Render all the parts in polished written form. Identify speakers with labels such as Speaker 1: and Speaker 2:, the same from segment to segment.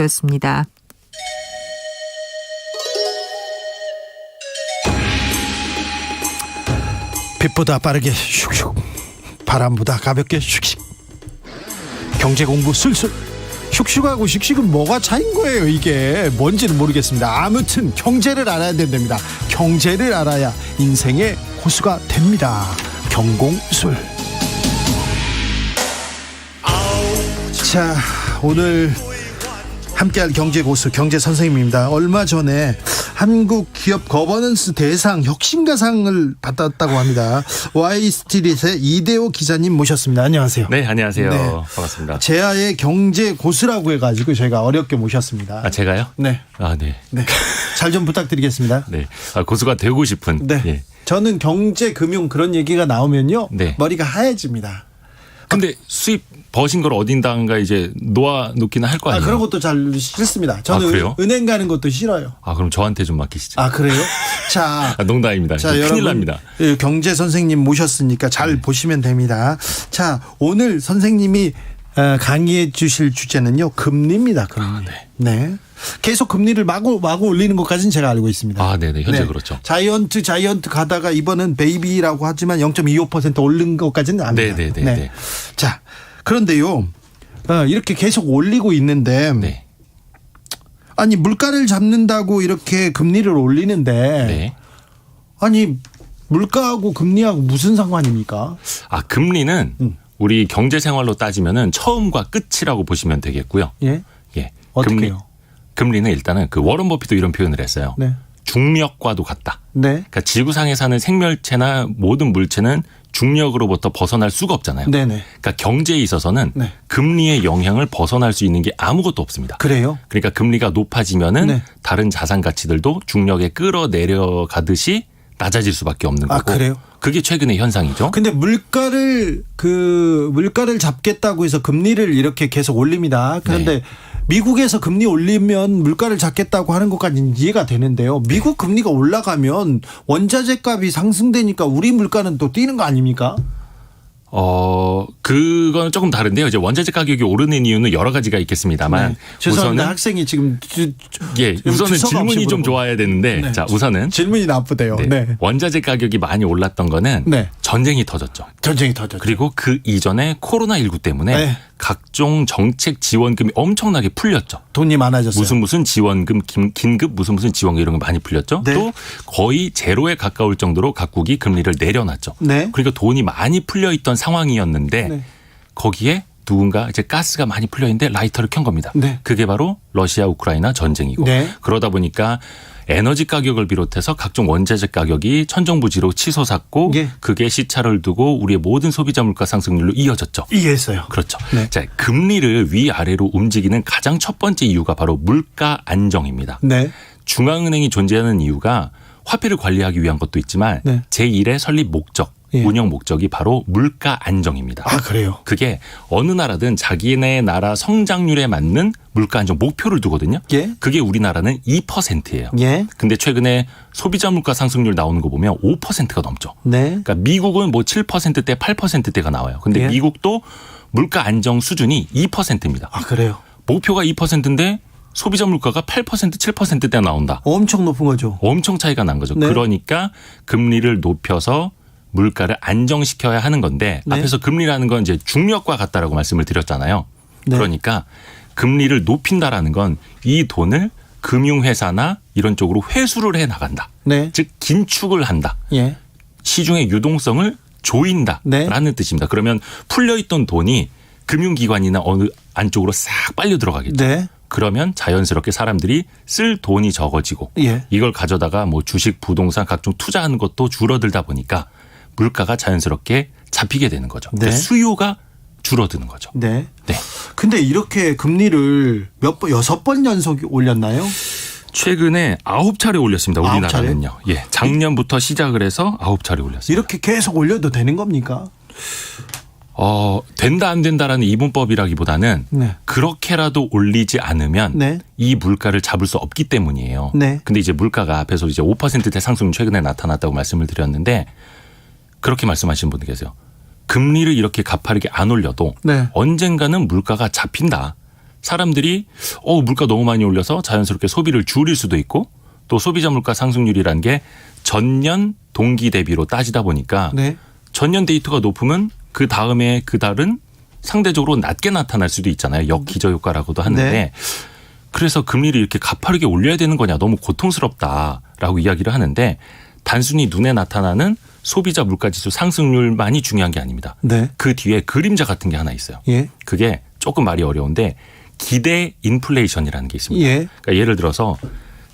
Speaker 1: 였습니다.
Speaker 2: 빛보다 빠르게 슉슉, 바람보다 가볍게 슉슉, 경제 공부 술술. 슉슉하고 슉슉은 뭐가 차인 거예요? 이게 뭔지는 모르겠습니다. 아무튼 경제를 알아야 된답니다. 경제를 알아야 인생의 고수가 됩니다. 경공술. 자, 오늘 함께할 경제 고수, 경제 선생님입니다. 얼마 전에 한국 기업 거버넌스 대상 혁신가상을 받았다고 합니다. Y스트릿의 이대호 기자님 모셨습니다. 안녕하세요.
Speaker 3: 네, 안녕하세요.
Speaker 2: 네.
Speaker 3: 반갑습니다.
Speaker 2: 제아의 경제 고수라고 해가지고 저희가 어렵게 모셨습니다.
Speaker 3: 아, 제가요?
Speaker 2: 네.
Speaker 3: 아, 네.
Speaker 2: 네. 잘 좀 부탁드리겠습니다.
Speaker 3: 네. 고수가 되고 싶은.
Speaker 2: 네.
Speaker 3: 예.
Speaker 2: 저는 경제, 금융 그런 얘기가 나오면요.
Speaker 3: 네.
Speaker 2: 머리가 하얘집니다.
Speaker 3: 근데 수입 버신 걸 어딘가가 이제 놓기는 할 거 아니에요?
Speaker 2: 그런 것도 잘 싫습니다. 저는
Speaker 3: 그래요?
Speaker 2: 은행 가는 것도 싫어요.
Speaker 3: 그럼 저한테 좀 맡기시죠.
Speaker 2: 그래요? 자,
Speaker 3: 농담입니다.
Speaker 2: 자,
Speaker 3: 큰일
Speaker 2: 여러분,
Speaker 3: 납니다.
Speaker 2: 경제 선생님 모셨으니까 잘 보시면 됩니다. 자, 오늘 선생님이 강의해 주실 주제는요, 금리입니다. 금리. 네. 계속 금리를 마구 올리는 것까지는 제가 알고 있습니다.
Speaker 3: 네네. 현재 그렇죠.
Speaker 2: 자이언트 가다가 이번은 베이비라고 하지만 0.25% 오른 것까지는 압니다.
Speaker 3: 네네네.
Speaker 2: 네. 자, 그런데요, 이렇게 계속 올리고 있는데,
Speaker 3: 네.
Speaker 2: 아니, 물가를 잡는다고 이렇게 금리를 올리는데,
Speaker 3: 네.
Speaker 2: 아니, 물가하고 금리하고 무슨 상관입니까?
Speaker 3: 금리는 우리 경제 생활로 따지면은 처음과 끝이라고 보시면 되겠고요.
Speaker 2: 예?
Speaker 3: 예.
Speaker 2: 어떻게요?
Speaker 3: 금리는 일단은 그 워런 버핏도 이런 표현을 했어요.
Speaker 2: 네.
Speaker 3: 중력과도 같다.
Speaker 2: 네.
Speaker 3: 그러니까 지구상에 사는 생명체나 모든 물체는 중력으로부터 벗어날 수가 없잖아요.
Speaker 2: 네네.
Speaker 3: 그러니까 경제에 있어서는
Speaker 2: 네.
Speaker 3: 금리의 영향을 벗어날 수 있는 게 아무것도 없습니다.
Speaker 2: 그래요?
Speaker 3: 그러니까 금리가 높아지면은
Speaker 2: 네.
Speaker 3: 다른 자산 가치들도 중력에 끌어내려가듯이 낮아질 수밖에 없는 거고.
Speaker 2: 그래요?
Speaker 3: 그게 최근의 현상이죠.
Speaker 2: 근데 물가를 잡겠다고 해서 금리를 이렇게 계속 올립니다. 그런데
Speaker 3: 네.
Speaker 2: 미국에서 금리 올리면 물가를 잡겠다고 하는 것까지는 이해가 되는데요. 미국 금리가 올라가면 원자재 값이 상승되니까 우리 물가는 또 뛰는 거 아닙니까?
Speaker 3: 그건 조금 다른데요. 이제 원자재 가격이 오르는 이유는 여러 가지가 있겠습니다만.
Speaker 2: 네. 죄송합니다.
Speaker 3: 우선은
Speaker 2: 학생이 지금
Speaker 3: 우선은 질문이 좀 좋아야 되는데.
Speaker 2: 네.
Speaker 3: 자, 우선은.
Speaker 2: 질문이 나쁘대요. 네.
Speaker 3: 원자재 가격이 많이 올랐던 거는
Speaker 2: 네.
Speaker 3: 전쟁이 터졌죠.
Speaker 2: 전쟁이 터졌죠.
Speaker 3: 그리고 그 이전에 코로나19 때문에
Speaker 2: 네.
Speaker 3: 각종 정책 지원금이 엄청나게 풀렸죠.
Speaker 2: 돈이 많아졌어요.
Speaker 3: 무슨 지원금, 긴급 무슨 지원금 이런 거 많이 풀렸죠.
Speaker 2: 네.
Speaker 3: 또 거의 제로에 가까울 정도로 각국이 금리를 내려놨죠.
Speaker 2: 네.
Speaker 3: 그러니까 돈이 많이 풀려 있던 상황이었는데
Speaker 2: 네.
Speaker 3: 거기에 누군가 이제 가스가 많이 풀려 있는데 라이터를 켠 겁니다.
Speaker 2: 네.
Speaker 3: 그게 바로 러시아 우크라이나 전쟁이고
Speaker 2: 네.
Speaker 3: 그러다 보니까 에너지 가격을 비롯해서 각종 원자재 가격이 천정부지로 치솟았고
Speaker 2: 예.
Speaker 3: 그게 시차를 두고 우리의 모든 소비자 물가 상승률로 이어졌죠.
Speaker 2: 이해했어요.
Speaker 3: 그렇죠.
Speaker 2: 네.
Speaker 3: 자, 금리를 위아래로 움직이는 가장 첫 번째 이유가 바로 물가 안정입니다.
Speaker 2: 네.
Speaker 3: 중앙은행이 존재하는 이유가 화폐를 관리하기 위한 것도 있지만
Speaker 2: 네.
Speaker 3: 제1의 설립 목적,
Speaker 2: 예.
Speaker 3: 운영 목적이 바로 물가 안정입니다.
Speaker 2: 그래요?
Speaker 3: 그게 어느 나라든 자기네 나라 성장률에 맞는 물가 안정 목표를 두거든요.
Speaker 2: 예.
Speaker 3: 그게 우리나라는 2%예요.
Speaker 2: 예.
Speaker 3: 근데 최근에 소비자 물가 상승률 나오는 거 보면 5%가 넘죠.
Speaker 2: 네.
Speaker 3: 그러니까 미국은 뭐 7%대, 8%대가 나와요. 근데
Speaker 2: 예.
Speaker 3: 미국도 물가 안정 수준이 2%입니다.
Speaker 2: 그래요?
Speaker 3: 목표가 2%인데 소비자 물가가 8%, 7%대 나온다.
Speaker 2: 엄청 높은 거죠.
Speaker 3: 엄청 차이가 난 거죠.
Speaker 2: 네.
Speaker 3: 그러니까 금리를 높여서 물가를 안정시켜야 하는 건데
Speaker 2: 네.
Speaker 3: 앞에서 금리라는 건 이제 중력과 같다라고 말씀을 드렸잖아요.
Speaker 2: 네.
Speaker 3: 그러니까 금리를 높인다라는 건 이 돈을 금융회사나 이런 쪽으로 회수를 해 나간다.
Speaker 2: 네.
Speaker 3: 즉 긴축을 한다.
Speaker 2: 예.
Speaker 3: 시중의 유동성을 조인다라는
Speaker 2: 네.
Speaker 3: 뜻입니다. 그러면 풀려있던 돈이 금융기관이나 어느 안쪽으로 싹 빨려 들어가겠죠.
Speaker 2: 네.
Speaker 3: 그러면 자연스럽게 사람들이 쓸 돈이 적어지고
Speaker 2: 예.
Speaker 3: 이걸 가져다가 뭐 주식, 부동산 각종 투자하는 것도 줄어들다 보니까 물가가 자연스럽게 잡히게 되는 거죠.
Speaker 2: 네.
Speaker 3: 수요가 줄어드는 거죠.
Speaker 2: 네.
Speaker 3: 네.
Speaker 2: 근데 이렇게 금리를 6번 연속 올렸나요?
Speaker 3: 최근에 9차례 올렸습니다.
Speaker 2: 9차례?
Speaker 3: 우리나라는요. 예. 작년부터 시작을 해서 9차례 올렸습니다.
Speaker 2: 이렇게 계속 올려도 되는 겁니까?
Speaker 3: 된다 안 된다라는 이분법이라기보다는
Speaker 2: 네.
Speaker 3: 그렇게라도 올리지 않으면
Speaker 2: 네.
Speaker 3: 이 물가를 잡을 수 없기 때문이에요.
Speaker 2: 네.
Speaker 3: 근데 이제 물가가 앞에서 이제 5%대 상승 최근에 나타났다고 말씀을 드렸는데 그렇게 말씀하시는 분들 계세요. 금리를 이렇게 가파르게 안 올려도
Speaker 2: 네.
Speaker 3: 언젠가는 물가가 잡힌다. 사람들이 물가 너무 많이 올려서 자연스럽게 소비를 줄일 수도 있고 또 소비자 물가 상승률이라는 게 전년 동기 대비로 따지다 보니까
Speaker 2: 네.
Speaker 3: 전년 데이터가 높으면 그 다음에 그 달은 상대적으로 낮게 나타날 수도 있잖아요. 역기저 효과라고도 하는데
Speaker 2: 네.
Speaker 3: 그래서 금리를 이렇게 가파르게 올려야 되는 거냐 너무 고통스럽다라고 이야기를 하는데 단순히 눈에 나타나는 소비자 물가지수 상승률만이 중요한 게 아닙니다.
Speaker 2: 네.
Speaker 3: 그 뒤에 그림자 같은 게 하나 있어요.
Speaker 2: 예.
Speaker 3: 그게 조금 말이 어려운데 기대 인플레이션이라는 게 있습니다.
Speaker 2: 예.
Speaker 3: 그러니까 예를 들어서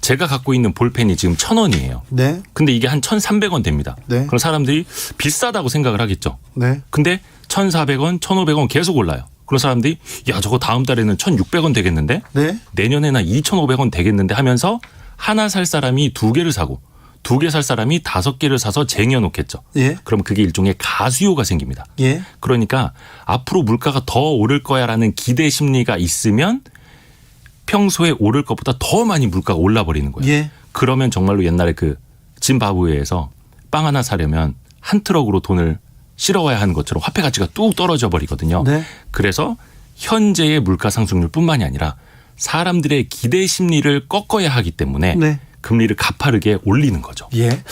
Speaker 3: 제가 갖고 있는 볼펜이 지금 1,000원이에요.
Speaker 2: 네.
Speaker 3: 근데 이게 한 1,300원 됩니다.
Speaker 2: 네.
Speaker 3: 그럼 사람들이 비싸다고 생각을 하겠죠.
Speaker 2: 네.
Speaker 3: 근데 1,400원, 1,500원 계속 올라요. 그런 사람들이 야 저거 다음 달에는 1,600원 되겠는데
Speaker 2: 네.
Speaker 3: 내년에는 2,500원 되겠는데 하면서 하나 살 사람이 2개를 사고 2개 살 사람이 5개를 사서 쟁여놓겠죠.
Speaker 2: 예.
Speaker 3: 그럼 그게 일종의 가수요가 생깁니다.
Speaker 2: 예.
Speaker 3: 그러니까 앞으로 물가가 더 오를 거야라는 기대 심리가 있으면 평소에 오를 것보다 더 많이 물가가 올라버리는 거예요.
Speaker 2: 예.
Speaker 3: 그러면 정말로 옛날에 그 짐바브웨에서 빵 하나 사려면 한 트럭으로 돈을 실어와야 하는 것처럼 화폐 가치가 뚝 떨어져 버리거든요.
Speaker 2: 네.
Speaker 3: 그래서 현재의 물가 상승률뿐만이 아니라 사람들의 기대 심리를 꺾어야 하기 때문에
Speaker 2: 네.
Speaker 3: 금리를 가파르게 올리는 거죠.
Speaker 2: 예.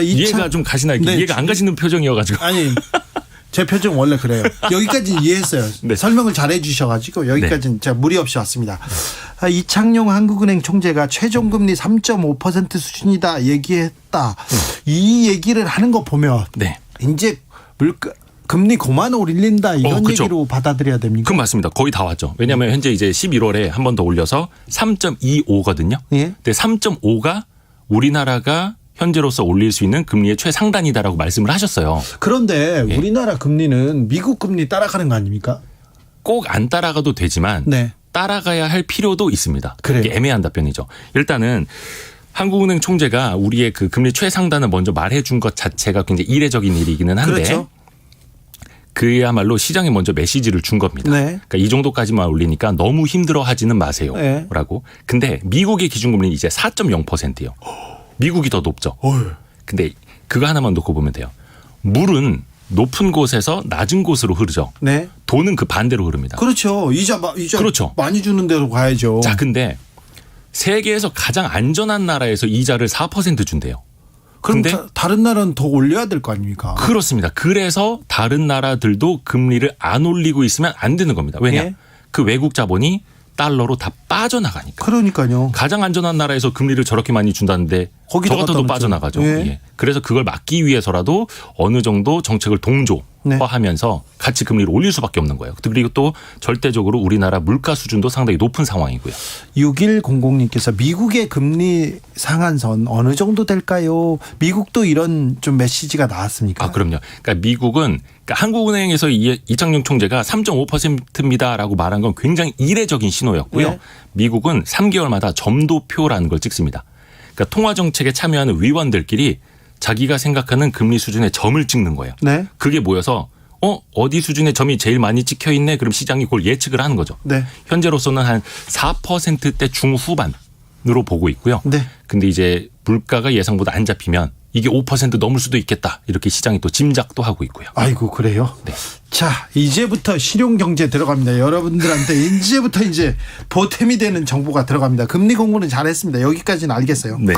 Speaker 3: 이해가 좀 가시나요?
Speaker 2: 네.
Speaker 3: 이해가 안 가시는 표정이어가지고.
Speaker 2: 아니 제 표정 원래 그래요. 여기까지 이해했어요.
Speaker 3: 네.
Speaker 2: 설명을 잘 해주셔가지고 여기까지는 제가 무리 없이 왔습니다. 이창용 한국은행 총재가 최종금리 3.5% 수준이다 얘기했다. 이 얘기를 하는 거 보면
Speaker 3: 네.
Speaker 2: 이제 금리 고만 올린다 이런
Speaker 3: 그렇죠.
Speaker 2: 얘기로 받아들여야 됩니까?
Speaker 3: 그건 맞습니다. 거의 다 왔죠. 왜냐하면 현재 이제 11월에 한 번 더 올려서 3.25거든요.
Speaker 2: 예.
Speaker 3: 근데 3.5가 우리나라가 현재로서 올릴 수 있는 금리의 최상단이다라고 말씀을 하셨어요.
Speaker 2: 그런데
Speaker 3: 예.
Speaker 2: 우리나라 금리는 미국 금리 따라가는 거 아닙니까?
Speaker 3: 꼭 안 따라가도 되지만
Speaker 2: 네.
Speaker 3: 따라가야 할 필요도 있습니다.
Speaker 2: 그래요.
Speaker 3: 이게 애매한 답변이죠. 일단은 한국은행 총재가 우리의 그 금리 최상단을 먼저 말해준 것 자체가 굉장히 이례적인 일이기는 한데
Speaker 2: 그렇죠.
Speaker 3: 그야말로 시장에 먼저 메시지를 준 겁니다.
Speaker 2: 네.
Speaker 3: 그러니까 이 정도까지만 올리니까 너무 힘들어하지는
Speaker 2: 네.
Speaker 3: 마세요라고. 근데 미국의 기준금리는 이제 4.0%예요. 미국이 더 높죠. 근데 그거 하나만 놓고 보면 돼요. 물은 높은 곳에서 낮은 곳으로 흐르죠.
Speaker 2: 네.
Speaker 3: 돈은 그 반대로 흐릅니다.
Speaker 2: 그렇죠. 이자
Speaker 3: 그렇죠.
Speaker 2: 많이 주는 대로 가야죠.
Speaker 3: 자, 근데 세계에서 가장 안전한 나라에서 이자를 4% 준대요.
Speaker 2: 그럼
Speaker 3: 근데
Speaker 2: 다른 나라는 더 올려야 될 거 아닙니까?
Speaker 3: 그렇습니다. 그래서 다른 나라들도 금리를 안 올리고 있으면 안 되는 겁니다. 왜냐?
Speaker 2: 예.
Speaker 3: 그 외국 자본이 달러로 다 빠져나가니까.
Speaker 2: 그러니까요.
Speaker 3: 가장 안전한 나라에서 금리를 저렇게 많이 준다는데 저
Speaker 2: 거기다가
Speaker 3: 같아도
Speaker 2: 갖다
Speaker 3: 빠져나가죠.
Speaker 2: 예.
Speaker 3: 예. 그래서 그걸 막기 위해서라도 어느 정도 정책을 동조화하면서 같이 금리를 올릴 수밖에 없는 거예요. 그리고 또 절대적으로 우리나라 물가 수준도 상당히 높은 상황이고요.
Speaker 2: 6100님께서 미국의 금리 상한선 어느 정도 될까요? 미국도 이런 좀 메시지가 나왔습니까?
Speaker 3: 아, 그럼요. 그러니까 미국은 한국은행에서 이창용 총재가 3.5%입니다라고 말한 건 굉장히 이례적인 신호였고요.
Speaker 2: 네.
Speaker 3: 미국은 3개월마다 점도표라는 걸 찍습니다. 그러니까 통화 정책에 참여하는 위원들끼리 자기가 생각하는 금리 수준의 점을 찍는 거예요.
Speaker 2: 네.
Speaker 3: 그게 모여서 어디 수준의 점이 제일 많이 찍혀 있네. 그럼 시장이 그걸 예측을 하는 거죠.
Speaker 2: 네.
Speaker 3: 현재로서는 한 4%대 중후반으로 보고 있고요.
Speaker 2: 네.
Speaker 3: 근데 이제 물가가 예상보다 안 잡히면 이게 5% 넘을 수도 있겠다. 이렇게 시장이 또 짐작도 하고 있고요.
Speaker 2: 아이고 그래요.
Speaker 3: 네.
Speaker 2: 자 이제부터 실용 경제 들어갑니다. 여러분들한테 이제부터 이제 보탬이 되는 정보가 들어갑니다. 금리 공부는 잘했습니다. 여기까지는 알겠어요.
Speaker 3: 네.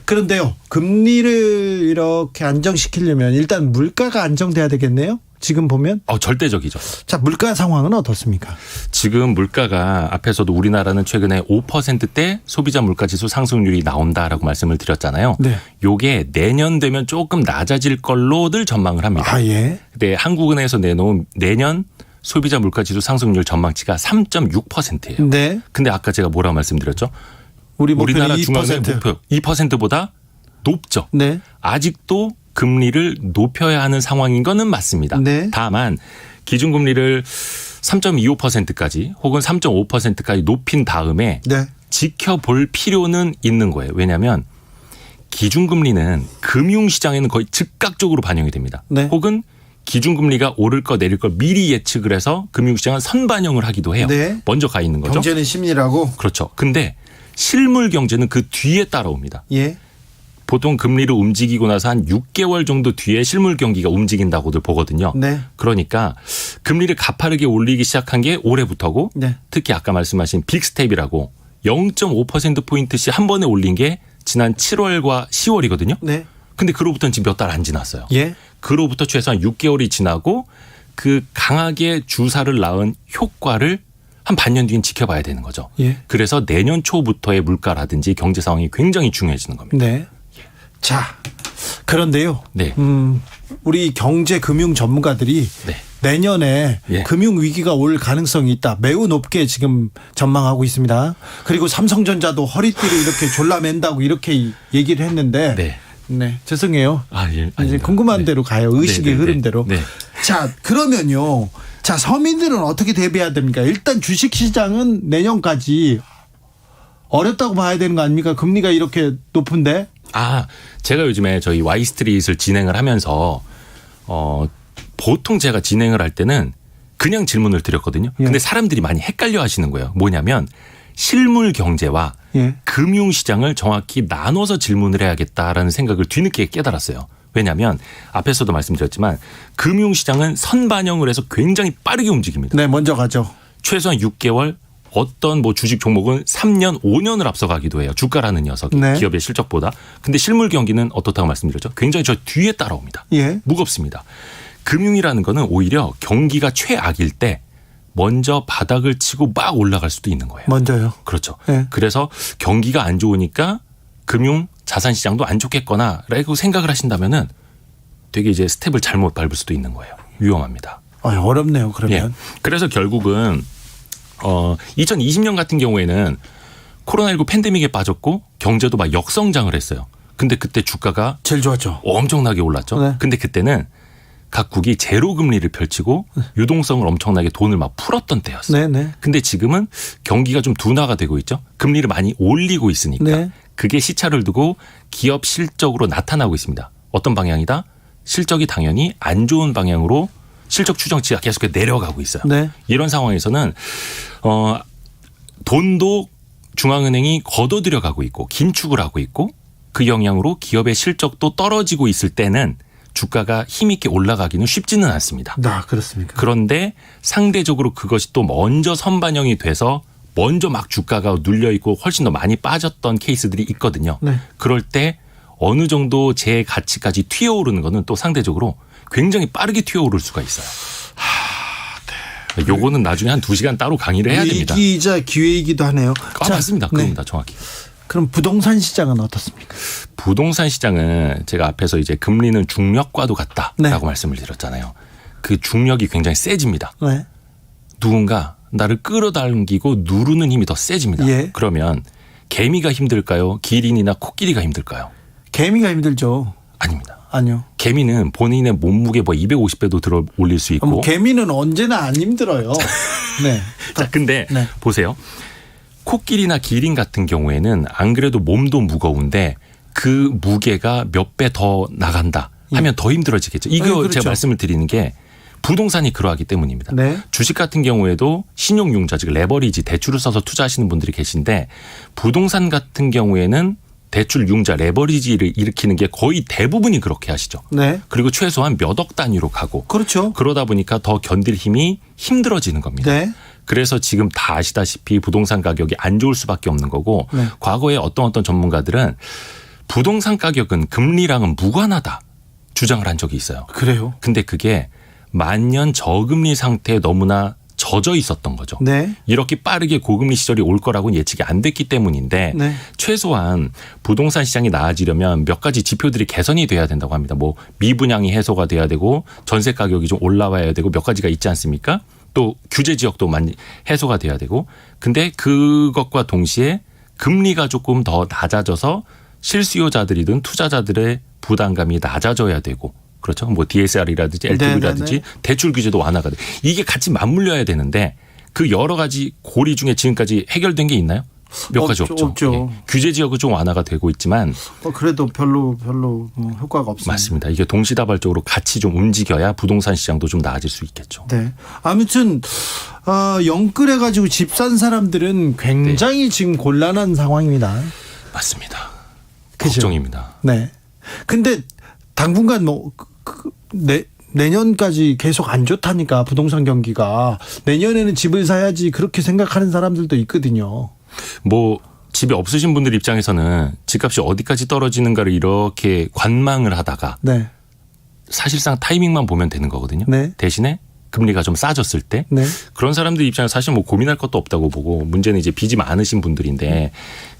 Speaker 2: 그런데요, 금리를 이렇게 안정시키려면 일단 물가가 안정돼야 되겠네요. 지금 보면
Speaker 3: 절대적이죠.
Speaker 2: 자 물가 상황은 어떻습니까?
Speaker 3: 지금 물가가 앞에서도 우리나라는 최근에 5%대 소비자 물가지수 상승률이 나온다라고 말씀을 드렸잖아요.
Speaker 2: 네.
Speaker 3: 요게 내년 되면 조금 낮아질 걸로들 전망을 합니다.
Speaker 2: 아 예.
Speaker 3: 근데 한국은행에서 내놓은 내년 소비자 물가지수 상승률 전망치가 3.6%예요.
Speaker 2: 네.
Speaker 3: 근데 아까 제가 뭐라고 말씀드렸죠?
Speaker 2: 우리 목표는
Speaker 3: 우리나라
Speaker 2: 2%.
Speaker 3: 중앙은행 목표 2%보다 높죠.
Speaker 2: 네.
Speaker 3: 아직도 금리를 높여야 하는 상황인 거는 맞습니다.
Speaker 2: 네.
Speaker 3: 다만 기준금리를 3.25%까지 혹은 3.5%까지 높인 다음에
Speaker 2: 네.
Speaker 3: 지켜볼 필요는 있는 거예요. 왜냐하면 기준금리는 금융시장에는 거의 즉각적으로 반영이 됩니다.
Speaker 2: 네.
Speaker 3: 혹은 기준금리가 오를 거 내릴 걸 미리 예측을 해서 금융시장은 선반영을 하기도 해요.
Speaker 2: 네.
Speaker 3: 먼저 가 있는 거죠.
Speaker 2: 경제는 심리라고.
Speaker 3: 그렇죠. 근데 실물 경제는 그 뒤에 따라옵니다.
Speaker 2: 예.
Speaker 3: 보통 금리를 움직이고 나서 한 6개월 정도 뒤에 실물 경기가 움직인다고들 보거든요.
Speaker 2: 네.
Speaker 3: 그러니까 금리를 가파르게 올리기 시작한 게 올해부터고
Speaker 2: 네.
Speaker 3: 특히 아까 말씀하신 빅스텝이라고 0.5%포인트씩 한 번에 올린 게 지난 7월과 10월이거든요.
Speaker 2: 네.
Speaker 3: 근데 그로부터는 지금 몇 달 안 지났어요.
Speaker 2: 예.
Speaker 3: 그로부터 최소한 6개월이 지나고 그 강하게 주사를 낳은 효과를 한 반년 뒤엔 지켜봐야 되는 거죠.
Speaker 2: 예.
Speaker 3: 그래서 내년 초부터의 물가라든지 경제 상황이 굉장히 중요해지는 겁니다.
Speaker 2: 네. 자, 그런데요.
Speaker 3: 네.
Speaker 2: 우리 경제 금융 전문가들이
Speaker 3: 네.
Speaker 2: 내년에
Speaker 3: 예.
Speaker 2: 금융 위기가 올 가능성이 있다. 매우 높게 지금 전망하고 있습니다. 그리고 삼성전자도 허리띠를 이렇게 졸라맨다고 이렇게 얘기를 했는데
Speaker 3: 네.
Speaker 2: 네, 죄송해요.
Speaker 3: 아, 예.
Speaker 2: 이제
Speaker 3: 아닙니다.
Speaker 2: 궁금한
Speaker 3: 네.
Speaker 2: 대로 가요. 의식의
Speaker 3: 네, 네,
Speaker 2: 흐름대로.
Speaker 3: 네. 네.
Speaker 2: 자, 그러면요. 자, 서민들은 어떻게 대비해야 됩니까? 일단 주식 시장은 내년까지 어렵다고 봐야 되는 거 아닙니까? 금리가 이렇게 높은데.
Speaker 3: 아, 제가 요즘에 저희 Y스트릿을 진행을 하면서 보통 제가 진행을 할 때는 그냥 질문을 드렸거든요.
Speaker 2: 예.
Speaker 3: 근데 사람들이 많이 헷갈려 하시는 거예요. 뭐냐면 실물 경제와
Speaker 2: 예.
Speaker 3: 금융 시장을 정확히 나눠서 질문을 해야겠다라는 생각을 뒤늦게 깨달았어요. 왜냐하면 앞에서도 말씀드렸지만 금융 시장은 선반영을 해서 굉장히 빠르게 움직입니다.
Speaker 2: 네, 먼저 가죠.
Speaker 3: 최소한 6개월 어떤 뭐 주식 종목은 3년, 5년을 앞서가기도 해요. 주가라는 녀석이
Speaker 2: 네.
Speaker 3: 기업의 실적보다. 근데 실물 경기는 어떻다고 말씀드렸죠? 굉장히 저 뒤에 따라옵니다.
Speaker 2: 예.
Speaker 3: 무겁습니다. 금융이라는 거는 오히려 경기가 최악일 때 먼저 바닥을 치고 막 올라갈 수도 있는 거예요.
Speaker 2: 먼저요.
Speaker 3: 그렇죠.
Speaker 2: 네.
Speaker 3: 그래서 경기가 안 좋으니까 금융 자산 시장도 안 좋겠거나라고 생각을 하신다면은 되게 이제 스텝을 잘못 밟을 수도 있는 거예요. 위험합니다.
Speaker 2: 어렵네요. 그러면.
Speaker 3: 예. 그래서 결국은 2020년 같은 경우에는 코로나19 팬데믹에 빠졌고 경제도 막 역성장을 했어요. 근데 그때 주가가
Speaker 2: 제일 좋았죠.
Speaker 3: 엄청나게 올랐죠.
Speaker 2: 네.
Speaker 3: 근데 그때는 각국이 제로 금리를 펼치고 유동성을 엄청나게 돈을 막 풀었던 때였어요.
Speaker 2: 네, 네.
Speaker 3: 근데 지금은 경기가 좀 둔화가 되고 있죠. 금리를 많이 올리고 있으니까
Speaker 2: 네.
Speaker 3: 그게 시차를 두고 기업 실적으로 나타나고 있습니다. 어떤 방향이다? 실적이 당연히 안 좋은 방향으로 실적 추정치가 계속 내려가고 있어요.
Speaker 2: 네.
Speaker 3: 이런 상황에서는 돈도 중앙은행이 걷어들여 가고 있고 긴축을 하고 있고 그 영향으로 기업의 실적도 떨어지고 있을 때는 주가가 힘있게 올라가기는 쉽지는 않습니다.
Speaker 2: 그렇습니까?
Speaker 3: 그런데 상대적으로 그것이 또 먼저 선반영이 돼서 먼저 막 주가가 눌려 있고 훨씬 더 많이 빠졌던 케이스들이 있거든요.
Speaker 2: 네.
Speaker 3: 그럴 때 어느 정도 제 가치까지 튀어오르는 거는 또 상대적으로 굉장히 빠르게 튀어오를 수가 있어요. 요거는 나중에 한 2시간 따로 강의를 해야 됩니다.
Speaker 2: 위기이자 기회이기도 하네요. 자,
Speaker 3: 맞습니다.
Speaker 2: 네.
Speaker 3: 그겁니다. 정확히.
Speaker 2: 그럼 부동산 시장은 어떻습니까?
Speaker 3: 부동산 시장은 제가 앞에서 이제 금리는 중력과도 같다라고
Speaker 2: 네.
Speaker 3: 말씀을 드렸잖아요. 그 중력이 굉장히 세집니다.
Speaker 2: 네.
Speaker 3: 누군가 나를 끌어당기고 누르는 힘이 더 세집니다.
Speaker 2: 예.
Speaker 3: 그러면 개미가 힘들까요? 기린이나 코끼리가 힘들까요?
Speaker 2: 개미가 힘들죠.
Speaker 3: 아닙니다.
Speaker 2: 아니요.
Speaker 3: 개미는 본인의 몸무게 뭐 250배도 들어 올릴 수 있고.
Speaker 2: 개미는 언제나 안 힘들어요. 네.
Speaker 3: 자, 근데
Speaker 2: 네.
Speaker 3: 보세요. 코끼리나 기린 같은 경우에는 안 그래도 몸도 무거운데 그 무게가 몇 배 더 나간다 하면 더 힘들어지겠죠. 이거
Speaker 2: 그렇죠.
Speaker 3: 제가 말씀을 드리는 게 부동산이 그러하기 때문입니다.
Speaker 2: 네.
Speaker 3: 주식 같은 경우에도 신용융자 즉 레버리지 대출을 써서 투자하시는 분들이 계신데 부동산 같은 경우에는 대출 융자 레버리지를 일으키는 게 거의 대부분이 그렇게 하시죠.
Speaker 2: 네.
Speaker 3: 그리고 최소한 몇 억 단위로 가고
Speaker 2: 그렇죠.
Speaker 3: 그러다 보니까 더 견딜 힘이 힘들어지는 겁니다.
Speaker 2: 네.
Speaker 3: 그래서 지금 다 아시다시피 부동산 가격이 안 좋을 수밖에 없는 거고
Speaker 2: 네.
Speaker 3: 과거에 어떤 전문가들은 부동산 가격은 금리랑은 무관하다 주장을 한 적이 있어요.
Speaker 2: 그래요.
Speaker 3: 근데 그게 만년 저금리 상태에 너무나 젖어 있었던 거죠.
Speaker 2: 네.
Speaker 3: 이렇게 빠르게 고금리 시절이 올 거라고는 예측이 안 됐기 때문인데
Speaker 2: 네.
Speaker 3: 최소한 부동산 시장이 나아지려면 몇 가지 지표들이 개선이 돼야 된다고 합니다. 뭐 미분양이 해소가 돼야 되고 전세 가격이 좀 올라와야 되고 몇 가지가 있지 않습니까? 또 규제 지역도 많이 해소가 돼야 되고 근데 그것과 동시에 금리가 조금 더 낮아져서 실수요자들이든 투자자들의 부담감이 낮아져야 되고 그렇죠. 뭐 DSR이라든지 LTV라든지 대출 규제도 완화가 돼. 이게 같이 맞물려야 되는데 그 여러 가지 고리 중에 지금까지 해결된 게 있나요? 몇 가지 없죠.
Speaker 2: 없죠.
Speaker 3: 예. 규제 지역은 좀 완화가 되고 있지만
Speaker 2: 그래도 별로 효과가 없습니다.
Speaker 3: 맞습니다. 이게 동시다발적으로 같이 좀 움직여야 부동산 시장도 좀 나아질 수 있겠죠.
Speaker 2: 네. 아무튼 영끌해 가지고 집 산 사람들은 굉장히 지금 곤란한 상황입니다.
Speaker 3: 맞습니다.
Speaker 2: 그죠?
Speaker 3: 걱정입니다.
Speaker 2: 네. 근데 당분간 내년까지 계속 안 좋다니까 부동산 경기가. 내년에는 집을 사야지 그렇게 생각하는 사람들도 있거든요.
Speaker 3: 뭐 집이 없으신 분들 입장에서는 집값이 어디까지 떨어지는가를 이렇게 관망을 하다가
Speaker 2: 네.
Speaker 3: 사실상 타이밍만 보면 되는 거거든요.
Speaker 2: 네.
Speaker 3: 대신에 금리가 좀 싸졌을 때
Speaker 2: 네.
Speaker 3: 그런 사람들 입장에서 사실 뭐 고민할 것도 없다고 보고, 문제는 이제 빚이 많으신 분들인데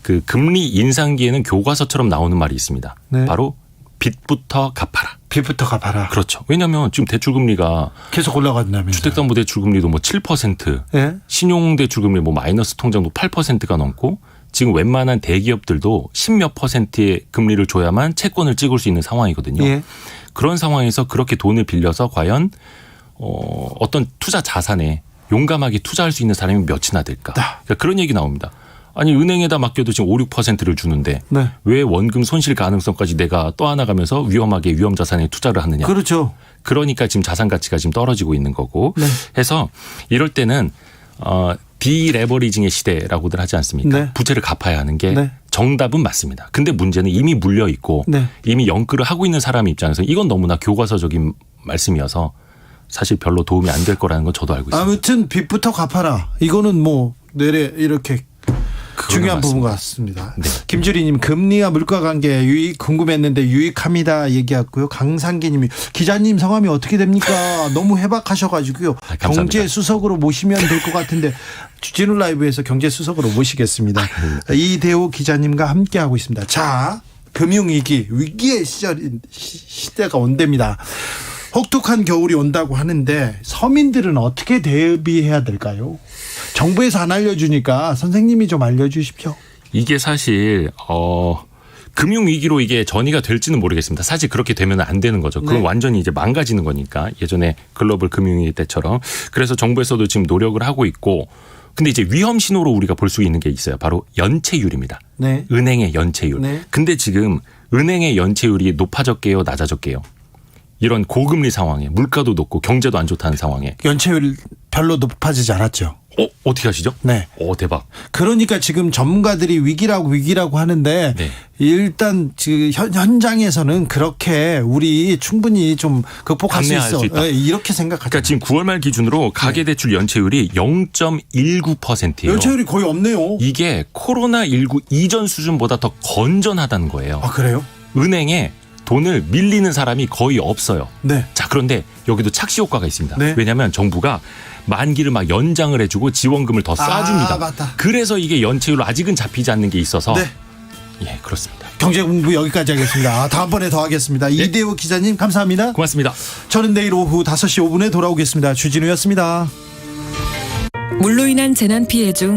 Speaker 3: 그 금리 인상기에는 교과서처럼 나오는 말이 있습니다.
Speaker 2: 네.
Speaker 3: 바로 빚부터 갚아라.
Speaker 2: 빚부터 갚아라.
Speaker 3: 그렇죠. 왜냐하면 지금 대출금리가
Speaker 2: 계속 올라간다면서요.
Speaker 3: 주택담보대출금리도 뭐 7%,
Speaker 2: 네.
Speaker 3: 신용대출금리 뭐 마이너스 통장도 8%가 넘고, 지금 웬만한 대기업들도 10몇 %의 금리를 줘야만 채권을 찍을 수 있는 상황이거든요.
Speaker 2: 예.
Speaker 3: 그런 상황에서 그렇게 돈을 빌려서 과연 어떤 투자 자산에 용감하게 투자할 수 있는 사람이 몇이나 될까. 그러니까 그런 얘기 나옵니다. 아니 은행에다 맡겨도 지금 5, 6%를 주는데
Speaker 2: 네.
Speaker 3: 왜 원금 손실 가능성까지 내가 떠안아가면서 위험하게 위험자산에 투자를 하느냐.
Speaker 2: 그렇죠.
Speaker 3: 그러니까 지금 자산 가치가 지금 떨어지고 있는 거고.
Speaker 2: 네.
Speaker 3: 해서 이럴 때는 디레버리징의 시대라고들 하지 않습니까?
Speaker 2: 네.
Speaker 3: 부채를 갚아야 하는 게
Speaker 2: 네.
Speaker 3: 정답은 맞습니다. 근데 문제는 이미 물려 있고
Speaker 2: 네.
Speaker 3: 이미 연끌을 하고 있는 사람 입장에서 이건 너무나 교과서적인 말씀이어서 사실 별로 도움이 안 될 거라는 건 저도 알고 있습니다.
Speaker 2: 아무튼 빚부터 갚아라. 이거는 뭐 내래 이렇게 중요한 부분 같습니다.
Speaker 3: 네.
Speaker 2: 김주리님, 금리와 물가 관계 유익 궁금했는데 유익합니다 얘기했고요. 강상기님이 기자님 성함이 어떻게 됩니까? 너무 해박하셔가지고요.
Speaker 3: 감사합니다.
Speaker 2: 경제 수석으로 모시면 될 것 같은데 주진우 라이브에서 경제 수석으로 모시겠습니다. 이대호 기자님과 함께 하고 있습니다. 자, 금융위기 위기의 시대가 온답니다. 혹독한 겨울이 온다고 하는데 서민들은 어떻게 대비해야 될까요? 정부에서 안 알려주니까 선생님이 좀 알려주십시오.
Speaker 3: 이게 사실 금융위기로 이게 전이가 될지는 모르겠습니다. 사실 그렇게 되면 안 되는 거죠. 그건
Speaker 2: 네.
Speaker 3: 완전히 이제 망가지는 거니까, 예전에 글로벌 금융위기 때처럼. 그래서 정부에서도 지금 노력을 하고 있고, 근데 이제 위험 신호로 우리가 볼 수 있는 게 있어요. 바로 연체율입니다.
Speaker 2: 네.
Speaker 3: 은행의 연체율.
Speaker 2: 네.
Speaker 3: 근데 지금 은행의 연체율이 높아졌게요, 낮아졌게요? 이런 고금리 상황에 물가도 높고 경제도 안 좋다는 상황에
Speaker 2: 연체율 별로 높아지지 않았죠.
Speaker 3: 어떻게 하시죠?
Speaker 2: 네.
Speaker 3: 대박.
Speaker 2: 그러니까 지금 전문가들이 위기라고 하는데
Speaker 3: 네.
Speaker 2: 일단 지금 현장에서는 그렇게 우리 충분히 좀 극복할 수
Speaker 3: 감내할
Speaker 2: 있어.
Speaker 3: 수 있다.
Speaker 2: 네, 이렇게 생각하죠.
Speaker 3: 그러니까 지금 9월 말 기준으로 가계대출 연체율이 0.19%예요.
Speaker 2: 연체율이 거의 없네요.
Speaker 3: 이게 코로나19 이전 수준보다 더 건전하다는 거예요.
Speaker 2: 아, 그래요?
Speaker 3: 은행에 돈을 밀리는 사람이 거의 없어요.
Speaker 2: 네.
Speaker 3: 자, 그런데 여기도 착시 효과가 있습니다.
Speaker 2: 네.
Speaker 3: 왜냐하면 정부가 만기를 막 연장을 해주고 지원금을 더 쏴줍니다.
Speaker 2: 맞다.
Speaker 3: 그래서 이게 연체율로 아직은 잡히지 않는 게 있어서.
Speaker 2: 네.
Speaker 3: 예, 그렇습니다.
Speaker 2: 경제 공부 여기까지 하겠습니다. 다음번에 더 하겠습니다. 이대호 기자님 감사합니다.
Speaker 3: 고맙습니다.
Speaker 2: 저는 내일 오후 5시 5분에 돌아오겠습니다. 주진우였습니다.
Speaker 1: 물로 인한 재난 피해 중